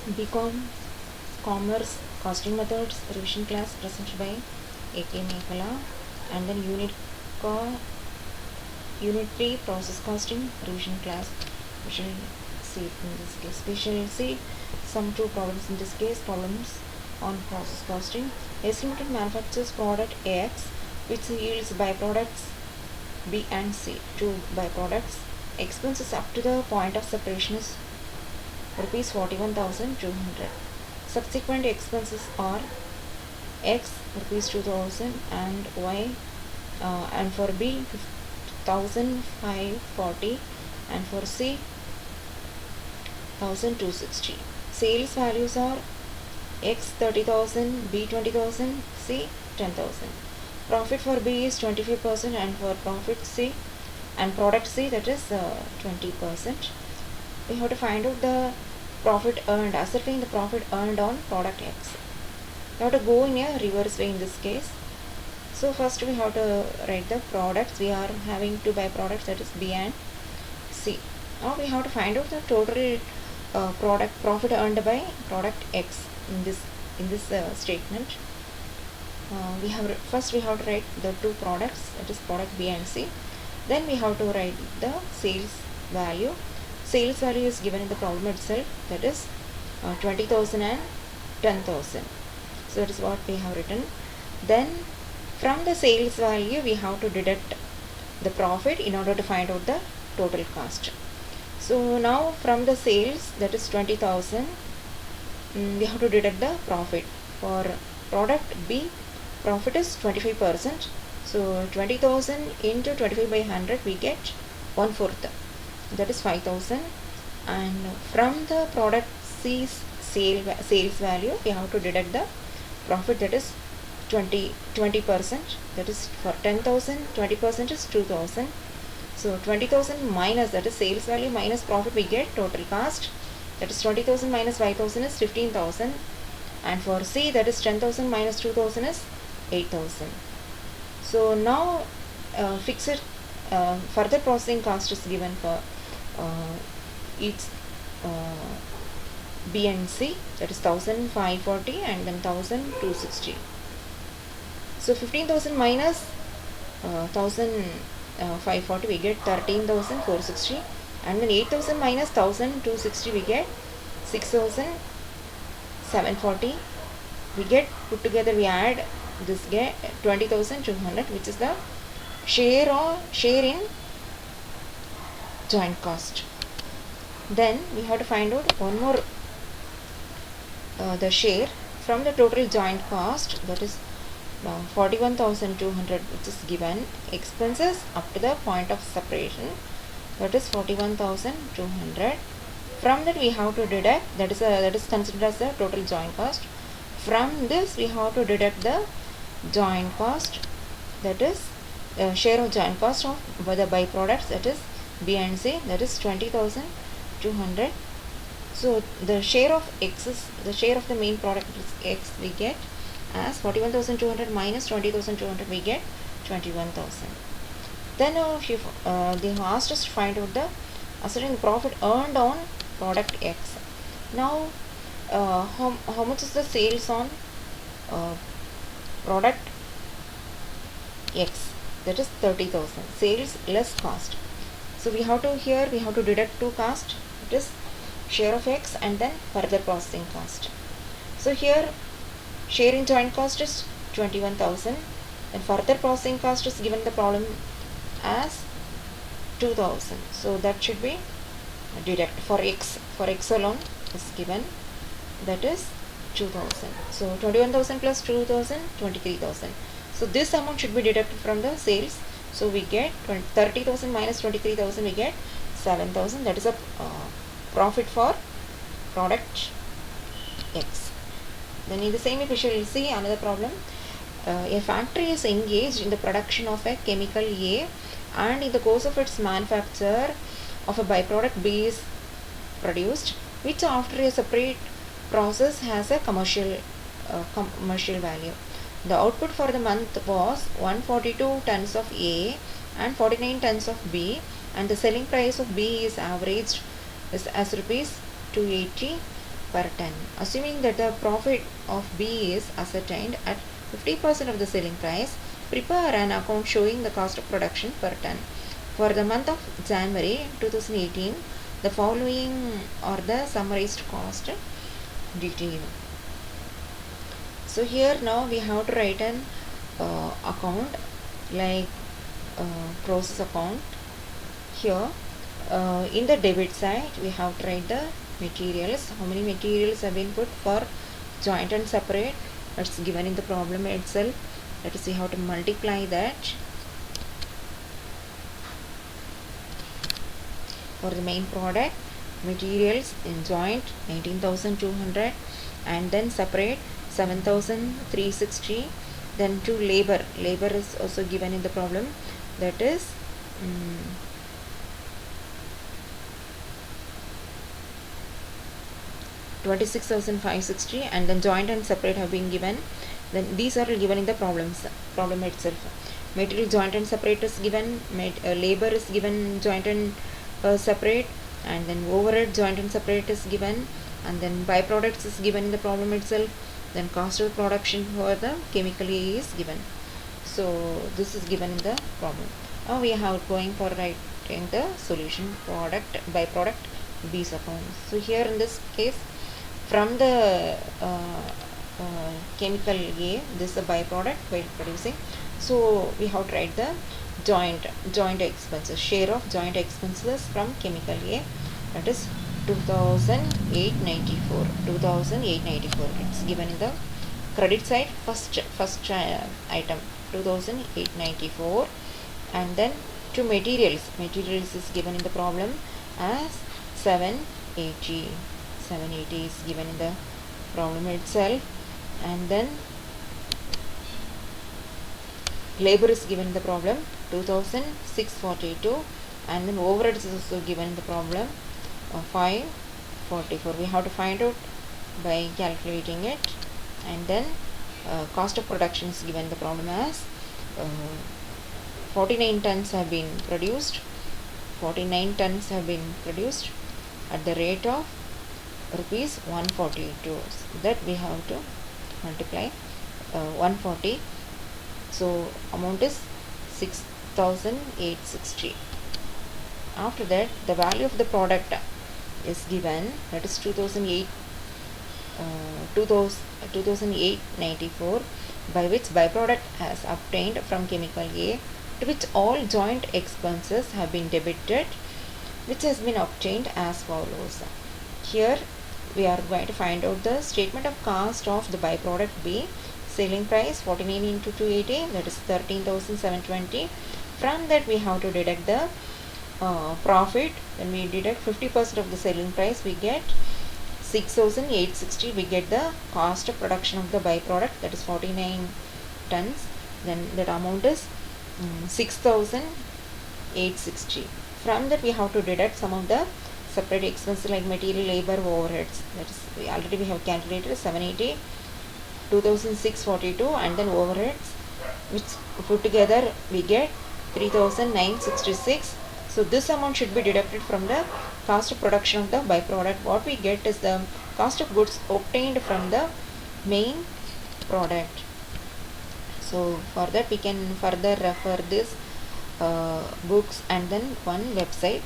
BCom Commerce Costing Methods revision class presented by A.K. Mekhala, and then Unit 3 Process Costing revision class. We shall see in this case. We shall see some two problems in this case. Problems on process costing. S Limited manufactures product X which yields byproducts B and C. Two byproducts. Expenses up to the point of separation is rupees 41,200. Subsequent expenses are X rupees 2,000 and Y and for B 1,540 and for C 1,260. Sales values are X 30,000, B 20,000, C 10,000. Profit for B is 25% and for profit C and product C, that is 20%. We have to find out the profit earned, ascertain the profit earned on product X. We have to go in a reverse way in this case. So first we have to write the products. We are having two byproducts, that is B and C. Now we have to find out the total profit earned by product X in this statement. First we have to write the two products, that is product B and C. Then we have to write the sales value. Sales value is given in the problem itself, that is 20,000 and 10,000. So that is what we have written. Then from the sales value we have to deduct the profit in order to find out the total cost. So now from the sales, that is 20,000, we have to deduct the profit. For product B, profit is 25%. So 20,000 into 25 by 100, we get 1/4. That is 5,000. And from the product C's sales value, we have to deduct the profit, that is 20%. That is for 10,000, 20% is 2,000. So 20,000 minus, that is sales value minus profit, we get total cost, that is 20,000 minus 5,000 is 15,000. And for C, that is 10,000 minus 2,000 is 8,000. So now fixed further processing cost is given for each B and C, that is 1,540 and then 1,260. So 15,000 minus 1,540, we get 13,460, and then 8,000 minus 1,260, we get 6,740. We get put together, we add this, get 20,200, which is the share in joint cost. Then we have to find out one more, the share from the total joint cost, that is 41,200, which is given. Expenses up to the point of separation, that is 41,200. From that we have to deduct, that is considered as the total joint cost. From this we have to deduct the joint cost, that is share of joint cost of the byproducts, that is B and C, that is 20,200. So the share of X is, the share of the main product is X, we get as 41,200 minus 20,200, we get 21,000. Then they have asked us to find out the ascertain profit earned on product X. Now how much is the sales on product X, that is 30,000, sales less cost. So we have to deduct two cost, it is share of X and then further processing cost. So here share in joint cost is 21,000 and further processing cost is given in the problem as 2,000. So that should be deduct for X alone is given, that is 2,000. So 21,000 plus 2,000, 23,000. So this amount should be deducted from the sales. So we get 30,000 minus 23,000, we get 7,000. That is a profit for product X. Then in the same way we shall see another problem. A factory is engaged in the production of a chemical A, and in the course of its manufacture of a byproduct B is produced, which after a separate process has a commercial value. The output for the month was 142 tons of A and 49 tons of B, and the selling price of B is averaged as rupees 280 per ton. Assuming that the profit of B is ascertained at 50% of the selling price, prepare an account showing the cost of production per ton. For the month of January 2018, the following are the summarized cost detail. So here now we have to write an account like process account. Here in the debit side we have to write the materials, how many materials have been put for joint and separate, that's given in the problem itself. Let us see how to multiply that. For the main product, materials in joint 19,200 and then separate 7,360. Then to labor is also given in the problem, that is 26,560, and then joint and separate have been given. Then these are given in the problem itself. Material joint and separate is given, labor is given joint and separate, and then overhead joint and separate is given, and then byproducts is given in the problem itself. Then cost of production for the chemical A is given. So this is given in the problem. Now we have going for writing the solution product byproduct B's account. So here in this case, from the chemical A, this is a byproduct while producing. So we have to write the joint expenses, share of joint expenses from chemical A, that is 2,894. It's given in the credit side, first item 2,894, and then to materials is given in the problem as 780 is given in the problem itself, and then labor is given in the problem 2,642, and then overhead is also given in the problem 544. We have to find out by calculating it, and then cost of production is given in the problem as 49 tons have been produced. 49 tons have been produced at the rate of rupees 142. So that we have to multiply 140. So amount is 6,860. After that, the value of the product is given, that is 2,894, by which byproduct has obtained from chemical A, to which all joint expenses have been debited, which has been obtained as follows. Here we are going to find out the statement of cost of the byproduct B. Selling price 49 into 280, that is 13,720. From that we have to deduct the profit. When we deduct 50% of the selling price, we get 6,860. We get the cost of production of the byproduct, that is 49 tons. Then that amount is 6,860. From that we have to deduct some of the separate expenses like material, labor, overheads. That is, we have calculated 780, 2,642, and then overheads, which put together we get 3,966. So this amount should be deducted from the cost of production of the byproduct. What we get is the cost of goods obtained from the main product. So for that we can further refer this books and then one website.